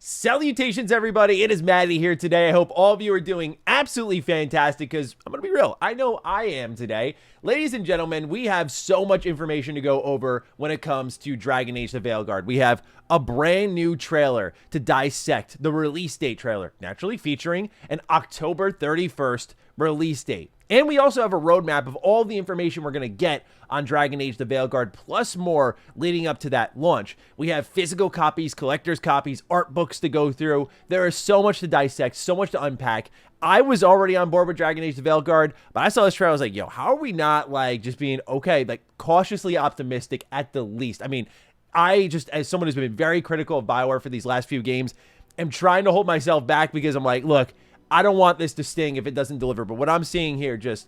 Salutations, everybody. It is Maddie here today. I hope all of you are doing absolutely fantastic because I'm going to be real. I know I am today. Ladies and gentlemen, we have so much information to go over when it comes to Dragon Age the Veilguard. We have a brand new trailer to dissect, the release date trailer, naturally featuring an October 31st release date. And we also have a roadmap of all the information we're going to get on Dragon Age the Veilguard, plus more leading up to that launch. We have physical copies, collector's copies, art books to go through. There is so much to dissect, so much to unpack. I was already on board with Dragon Age the Veilguard, but I saw this trailer, I was like, yo, how are we not like just being okay, like cautiously optimistic at the least? I mean, I just, as someone who's been very critical of BioWare for these last few games, am trying to hold myself back because I'm like, look, I don't want this to sting if it doesn't deliver. But what I'm seeing here, just,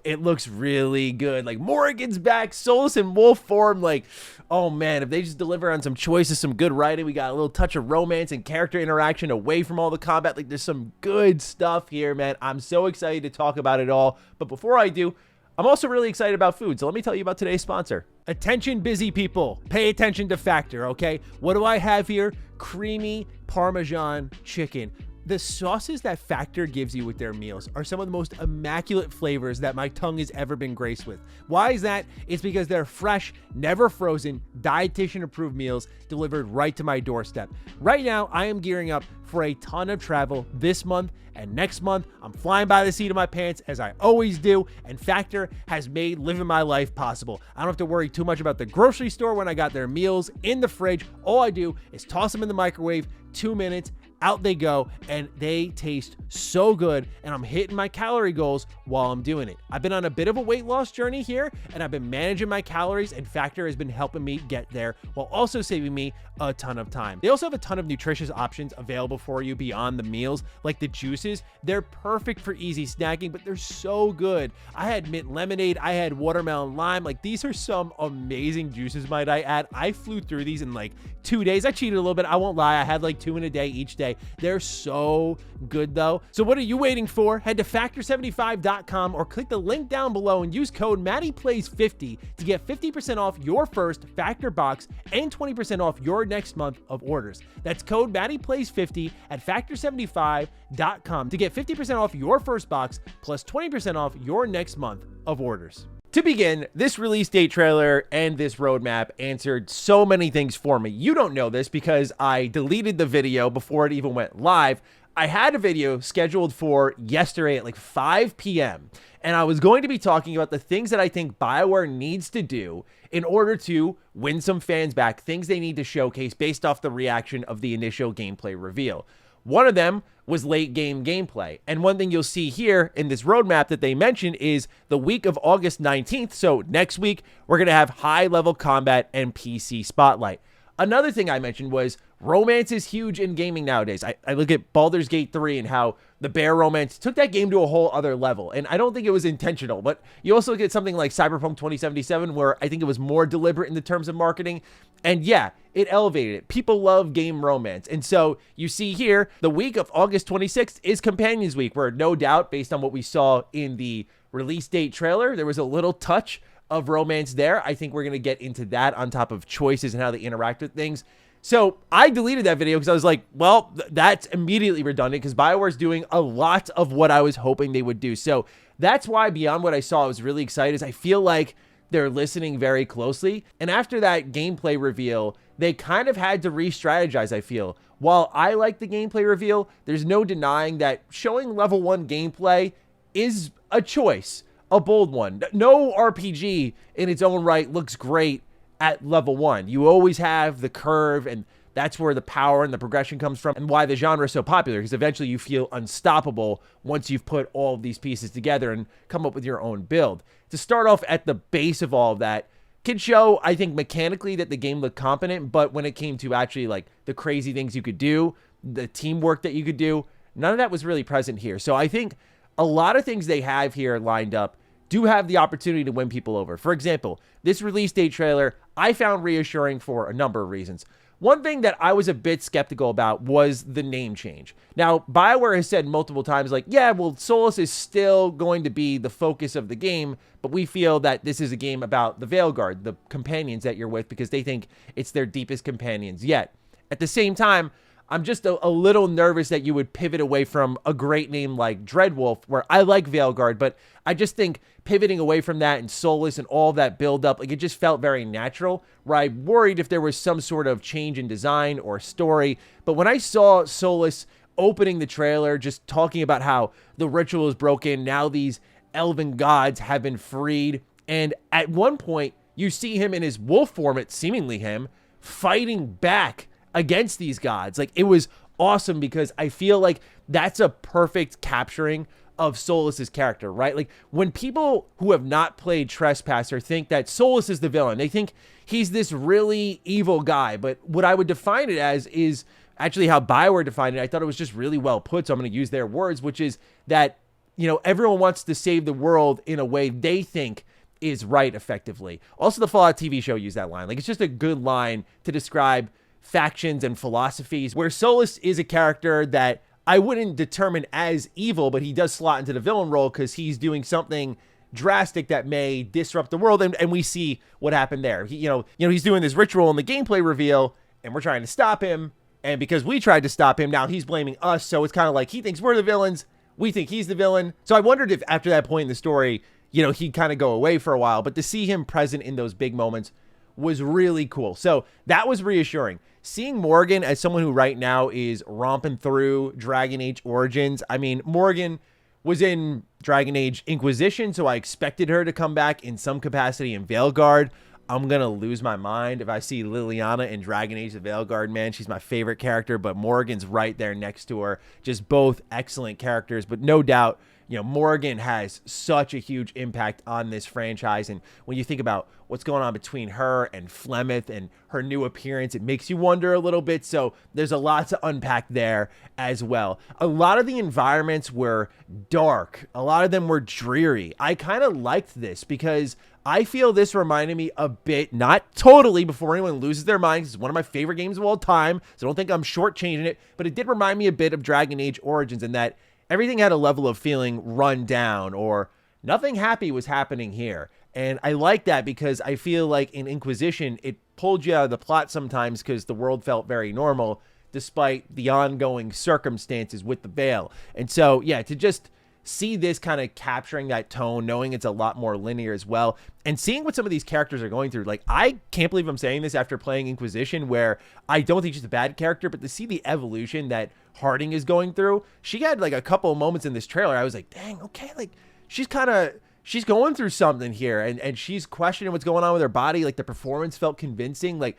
it looks really good. Like, Morrigan's back, Solus in wolf form. Like, oh, man, if they just deliver on some choices, some good writing, we got a little touch of romance and character interaction away from all the combat. Like, there's some good stuff here, man. I'm so excited to talk about it all. But before I do, I'm also really excited about food, so let me tell you about today's sponsor. Attention, busy people. Pay attention to Factor, okay? What do I have here? Creamy Parmesan chicken. The sauces that Factor gives you with their meals are some of the most immaculate flavors that my tongue has ever been graced with. Why is that? It's because they're fresh, never frozen, dietitian-approved meals delivered right to my doorstep. Right now, I am gearing up for a ton of travel this month and next month. I'm flying by the seat of my pants, as I always do, and Factor has made living my life possible. I don't have to worry too much about the grocery store when I got their meals in the fridge. All I do is toss them in the microwave, 2 minutes, out they go, and they taste so good, and I'm hitting my calorie goals while I'm doing it. I've been on a bit of a weight loss journey here, and I've been managing my calories, and Factor has been helping me get there while also saving me a ton of time. They also have a ton of nutritious options available for you beyond the meals, like the juices. They're perfect for easy snacking, but they're so good. I had mint lemonade, I had watermelon lime. Like, these are some amazing juices, might I add. I flew through these in like 2 days. I cheated a little bit, I won't lie. I had like 2 in a day each day. They're so good though. So what are you waiting for? Head to factor75.com or click the link down below and use code MattyPlays50 to get 50% off your first Factor box and 20% off your next month of orders. That's code MattyPlays50 at factor75.com to get 50% off your first box plus 20% off your next month of orders. To begin, this release date trailer and this roadmap answered so many things for me. You don't know this because I deleted the video before it even went live. I had a video scheduled for yesterday at like 5 p.m. and I was going to be talking about the things that I think BioWare needs to do in order to win some fans back, things they need to showcase based off the reaction of the initial gameplay reveal. One of them was late game gameplay. And one thing you'll see here in this roadmap that they mentioned is the week of August 19th. So next week, we're going to have high level combat and PC spotlight. Another thing I mentioned was romance is huge in gaming nowadays. I look at Baldur's Gate 3 and how the bear romance took that game to a whole other level. And I don't think it was intentional, but you also look at something like Cyberpunk 2077, where I think it was more deliberate in the terms of marketing. And yeah, it elevated it. People love game romance. And so you see here, the week of August 26th is Companions Week, where no doubt, based on what we saw in the release date trailer, there was a little touch of romance there. I think we're going to get into that on top of choices and how they interact with things. So I deleted that video because I was like, well, that's immediately redundant because BioWare's doing a lot of what I was hoping they would do. So that's why beyond what I saw, I was really excited, is I feel like they're listening very closely. And after that gameplay reveal, they kind of had to re-strategize, I feel. While I like the gameplay reveal, there's no denying that showing level 1 gameplay is a choice, a bold one. No RPG in its own right looks great at level 1. You always have the curve, and that's where the power and the progression comes from, and why the genre is so popular, because eventually you feel unstoppable once you've put all of these pieces together and come up with your own build. To start off at the base of all of that can show, I think, mechanically that the game looked competent, but when it came to actually like the crazy things you could do, the teamwork that you could do, none of that was really present here. So I think a lot of things they have here lined up do have the opportunity to win people over. For example, this release date trailer I found reassuring for a number of reasons. One thing that I was a bit skeptical about was the name change. Now, BioWare has said multiple times, like, yeah, well, Solus is still going to be the focus of the game, but we feel that this is a game about the Veilguard, the companions that you're with, because they think it's their deepest companions yet. At the same time, I'm just a little nervous that you would pivot away from a great name like Dreadwolf, where I like Veilguard, but I just think pivoting away from that and Solus and all that build up, like it just felt very natural, where I worried if there was some sort of change in design or story. But when I saw Solus opening the trailer, just talking about how the ritual is broken, now these elven gods have been freed, and at one point you see him in his wolf form, it's seemingly him, fighting back against these gods. Like, it was awesome because I feel like that's a perfect capturing of Solus's character, right? Like, when people who have not played Trespasser think that Solus is the villain, they think he's this really evil guy. But what I would define it as is actually how BioWare defined it. I thought it was just really well put, so I'm going to use their words, which is that, you know, everyone wants to save the world in a way they think is right, effectively. Also, the Fallout TV show used that line. Like, it's just a good line to describe factions and philosophies, where Solus is a character that I wouldn't determine as evil, but he does slot into the villain role because he's doing something drastic that may disrupt the world, and we see what happened there. He, he's doing this ritual in the gameplay reveal, and we're trying to stop him, and because we tried to stop him, now he's blaming us, so it's kind of like he thinks we're the villains, we think he's the villain. So I wondered if after that point in the story, he'd kind of go away for a while, but to see him present in those big moments was really cool. So that was reassuring. Seeing Morgan as someone who right now is romping through Dragon Age Origins. I mean, Morgan was in Dragon Age Inquisition, so I expected her to come back in some capacity in Veilguard. I'm going to lose my mind if I see Liliana in Dragon Age the Veilguard, man. She's my favorite character, but Morgan's right there next to her. Just both excellent characters, but no doubt, Morgan has such a huge impact on this franchise. And when you think about what's going on between her and Flemeth and her new appearance, it makes you wonder a little bit. So there's a lot to unpack there as well. A lot of the environments were dark. A lot of them were dreary. I kind of liked this because I feel this reminded me a bit, not totally before anyone loses their minds. It's one of my favorite games of all time, so don't think I'm shortchanging it, but it did remind me a bit of Dragon Age Origins in that everything had a level of feeling run down, or nothing happy was happening here. And I like that because I feel like in Inquisition, it pulled you out of the plot sometimes because the world felt very normal despite the ongoing circumstances with the Veil. And so, yeah, to just see this kind of capturing that tone, knowing it's a lot more linear as well, and seeing what some of these characters are going through. Like, I can't believe I'm saying this after playing Inquisition, where I don't think she's a bad character, but to see the evolution that Harding is going through, she had like a couple of moments in this trailer I was like, dang, okay, like she's going through something here, and she's questioning what's going on with her body. Like, the performance felt convincing. Like,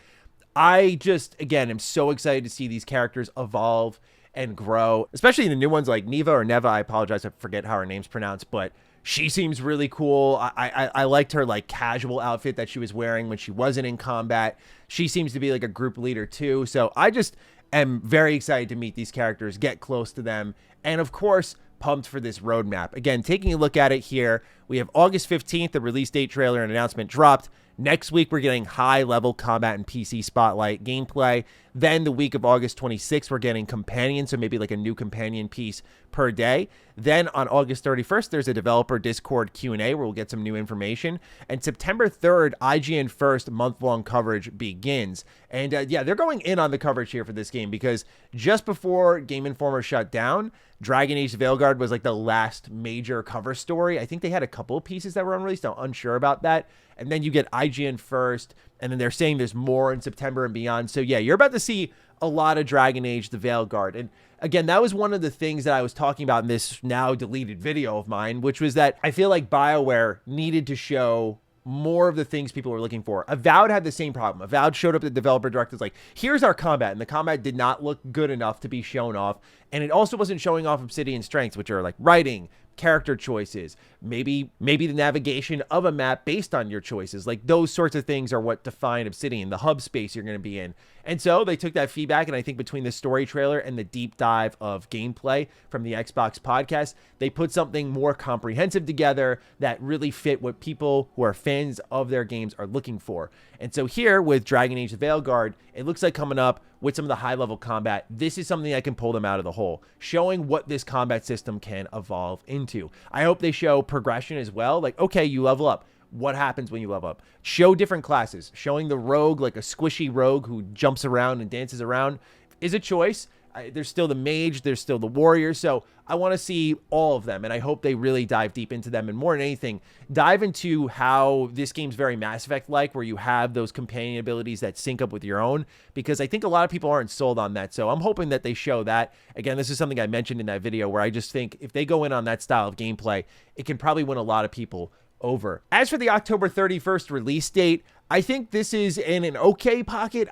I just, again, am so excited to see these characters evolve and grow, especially the new ones like Neva or Neva. I apologize, I forget how her name's pronounced, but she seems really cool. I liked her like casual outfit that she was wearing when she wasn't in combat. She seems to be like a group leader too. So I just am very excited to meet these characters, get close to them, and of course, pumped for this roadmap. Again, taking a look at it here, we have August 15th, the release date trailer and announcement dropped. Next week, we're getting high-level combat and PC spotlight gameplay. Then the week of August 26th, we're getting companion, so maybe like a new companion piece per day. Then on August 31st, there's a developer Discord Q&A where we'll get some new information. And September 3rd, IGN First month-long coverage begins. And yeah, they're going in on the coverage here for this game because just before Game Informer shut down, Dragon Age Veilguard was like the last major cover story. I think they had a couple of pieces that were unreleased. I'm unsure about that. And then you get IGN First, and then they're saying there's more in September and beyond. So yeah, you're about to see a lot of Dragon Age the Veilguard. And again, that was one of the things that I was talking about in this now deleted video of mine, which was that I feel like BioWare needed to show more of the things people were looking for. Avowed had the same problem. Avowed showed up at the developer directors like, here's our combat, and the combat did not look good enough to be shown off. And it also wasn't showing off Obsidian's strengths, which are like writing, character choices, maybe the navigation of a map based on your choices. Like, those sorts of things are what define Obsidian, the hub space you're going to be in. And so they took that feedback, and I think between the story trailer and the deep dive of gameplay from the Xbox podcast, they put something more comprehensive together that really fit what people who are fans of their games are looking for. And so here with Dragon Age the Veilguard, it looks like coming up with some of the high-level combat, this is something that can pull them out of the hole, showing what this combat system can evolve into. I hope they show progression as well. Like, okay, you level up. What happens when you level up? Show different classes. Showing the rogue, like a squishy rogue who jumps around and dances around, is a choice. There's still the mage, there's still the warrior, so I want to see all of them, and I hope they really dive deep into them, and more than anything, dive into how this game's very Mass Effect-like, where you have those companion abilities that sync up with your own, because I think a lot of people aren't sold on that, so I'm hoping that they show that. Again, this is something I mentioned in that video, where I just think if they go in on that style of gameplay, it can probably win a lot of people over. As for the October 31st release date, I think this is in an okay pocket.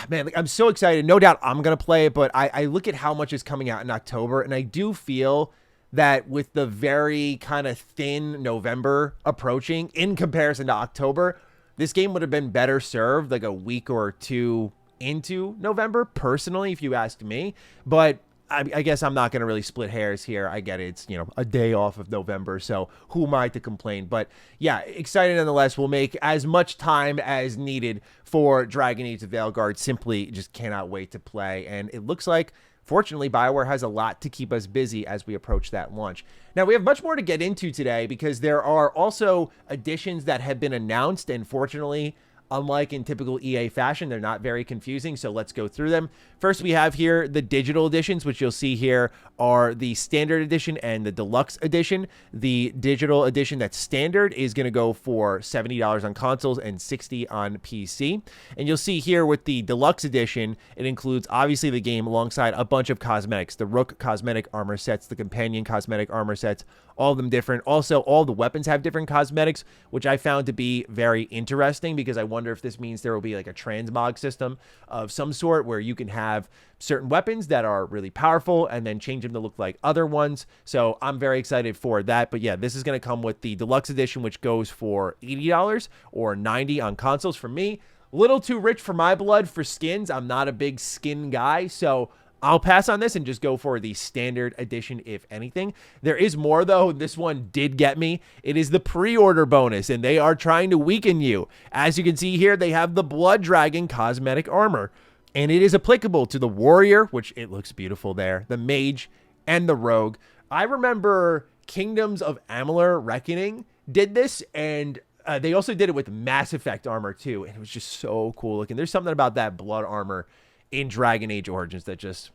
Man, I'm so excited. No doubt I'm going to play it, but I look at how much is coming out in October, and I do feel that with the very kind of thin November approaching in comparison to October, this game would have been better served like a week or two into November, personally, if you ask me. But I guess I'm not going to really split hairs here. I get it. It's, you know, a day off of November, so who am I to complain? But yeah, excited nonetheless. We'll make as much time as needed for Dragon Age: The Veilguard. Simply just cannot wait to play. And it looks like, fortunately, BioWare has a lot to keep us busy as we approach that launch. Now, we have much more to get into today because there are also additions that have been announced, and fortunately, unlike in typical EA fashion, they're not very confusing, so let's go through them. First, we have here the digital editions, which you'll see here are the standard edition and the deluxe edition. The digital edition that's standard is going to go for $70 on consoles and $60 on PC. And you'll see here with the deluxe edition, it includes obviously the game alongside a bunch of cosmetics, the Rook cosmetic armor sets, the companion cosmetic armor sets, all of them different. Also, all the weapons have different cosmetics, which I found to be very interesting because I wonder if this means there will be like a transmog system of some sort where you can have certain weapons that are really powerful and then change them to look like other ones. So I'm very excited for that. But yeah, this is going to come with the deluxe edition, which goes for $80 or $90 on consoles. For me, a little too rich for my blood for skins. I'm not a big skin guy, so I'll pass on this and just go for the standard edition, if anything. There is more, though. This one did get me. It is the pre-order bonus, and they are trying to weaken you. As you can see here, they have the Blood Dragon cosmetic armor, and it is applicable to the Warrior, which it looks beautiful there, the Mage, and the Rogue. I remember Kingdoms of Amalur Reckoning did this, and they also did it with Mass Effect armor, too, and it was just so cool looking. There's something about that blood armor in Dragon Age Origins that just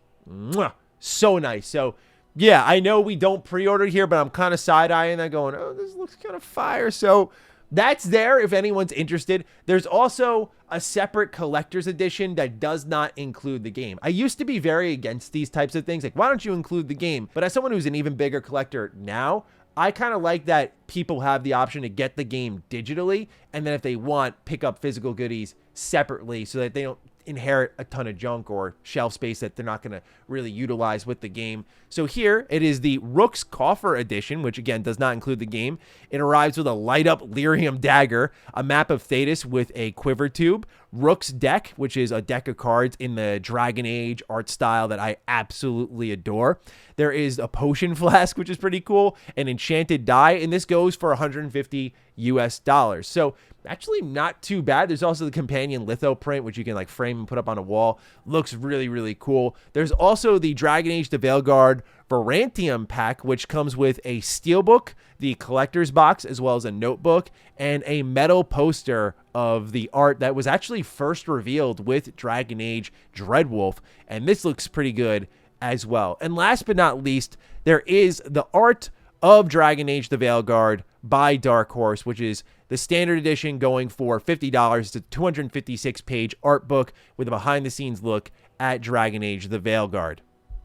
so nice. So yeah, I know we don't pre-order here, but I'm kind of side-eyeing that going, oh, this looks kind of fire. So that's there if anyone's interested. There's also a separate collector's edition that does not include the game. I used to be very against these types of things, like why don't you include the game? But as someone who's an even bigger collector now, I kind of like that people have the option to get the game digitally, and then if they want, pick up physical goodies separately so that they don't inherit a ton of junk or shelf space that they're not going to really utilize with the game. So here it is the Rook's Coffer edition, which again does not include the game. It arrives with a light up lyrium dagger, a map of Thetis with a quiver tube, Rook's deck, which is a deck of cards in the Dragon Age art style that I absolutely adore. There is a potion flask, which is pretty cool, an enchanted die, and this goes for $150 US. So actually not too bad. There's also the companion litho print, which you can like frame and put up on a wall. Looks really, really cool. There's also the Dragon Age: The Veilguard Varantium pack, which comes with a steelbook, the collector's box, as well as a notebook, and a metal poster of the art that was actually first revealed with Dragon Age Dreadwolf. And this looks pretty good as well. And last but not least, there is the art of Dragon Age: The Veilguard by Dark Horse, which is the standard edition going for $50. It's a 256-page art book with a behind-the-scenes look at Dragon Age: The Veilguard.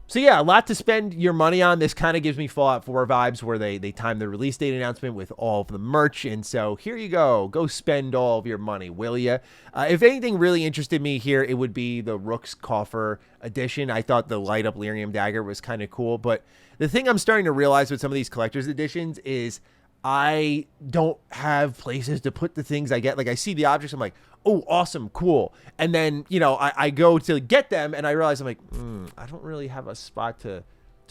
So yeah, a lot to spend your money on. This kind of gives me Fallout 4 vibes where they timed the release date announcement with all of the merch. And so here you go. Go spend all of your money, will ya? If anything really interested me here, it would be the Rook's Coffer edition. I thought the light up lyrium dagger was kind of cool. But the thing I'm starting to realize with some of these collector's editions is I don't have places to put the things I get. Like I see the objects, I'm like, oh, awesome, cool. And then, you know, I go to get them and I realize I'm like, I don't really have a spot to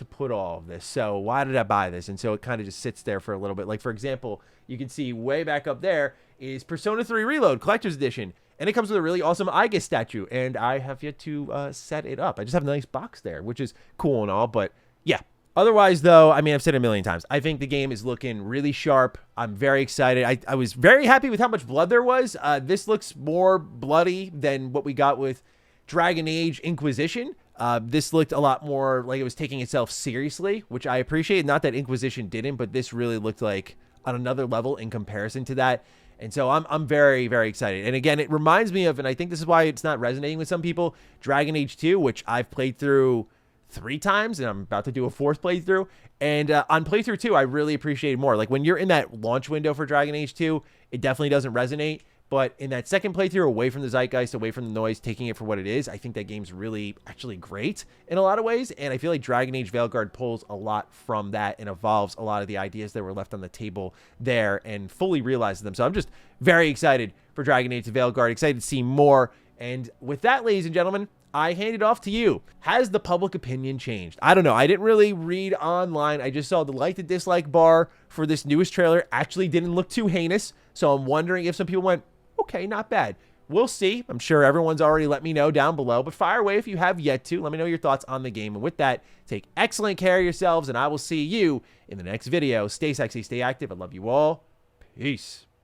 put all of this. So why did I buy this? And so it kind of just sits there for a little bit. Like, for example, you can see way back up there is Persona 3 Reload Collector's Edition. And it comes with a really awesome Aigis statue. And I have yet to set it up. I just have a nice box there, which is cool and all. But yeah. Otherwise, though, I mean, I've said it a million times. I think the game is looking really sharp. I'm very excited. I was very happy with how much blood there was. This looks more bloody than what we got with Dragon Age Inquisition. This looked a lot more like it was taking itself seriously, which I appreciate. Not that Inquisition didn't, but this really looked like on another level in comparison to that. And so I'm very, very excited. And again, it reminds me of, and I think this is why it's not resonating with some people, Dragon Age 2, which I've played through 3 times, and I'm about to do a 4th playthrough. And on playthrough 2, I really appreciate it more. Like when you're in that launch window for Dragon Age 2, it definitely doesn't resonate. But in that second playthrough, away from the zeitgeist, away from the noise, taking it for what it is, I think that game's really actually great in a lot of ways. And I feel like Dragon Age Veilguard pulls a lot from that and evolves a lot of the ideas that were left on the table there and fully realizes them. So I'm just very excited for Dragon Age Veilguard, excited to see more. And with that, ladies and gentlemen, I hand it off to you. Has the public opinion changed? I don't know. I didn't really read online. I just saw the like to dislike bar for this newest trailer actually didn't look too heinous. So I'm wondering if some people went, okay, not bad. We'll see. I'm sure everyone's already let me know down below, but fire away if you have yet to. Let me know your thoughts on the game. And with that, take excellent care of yourselves, and I will see you in the next video. Stay sexy, stay active. I love you all. Peace.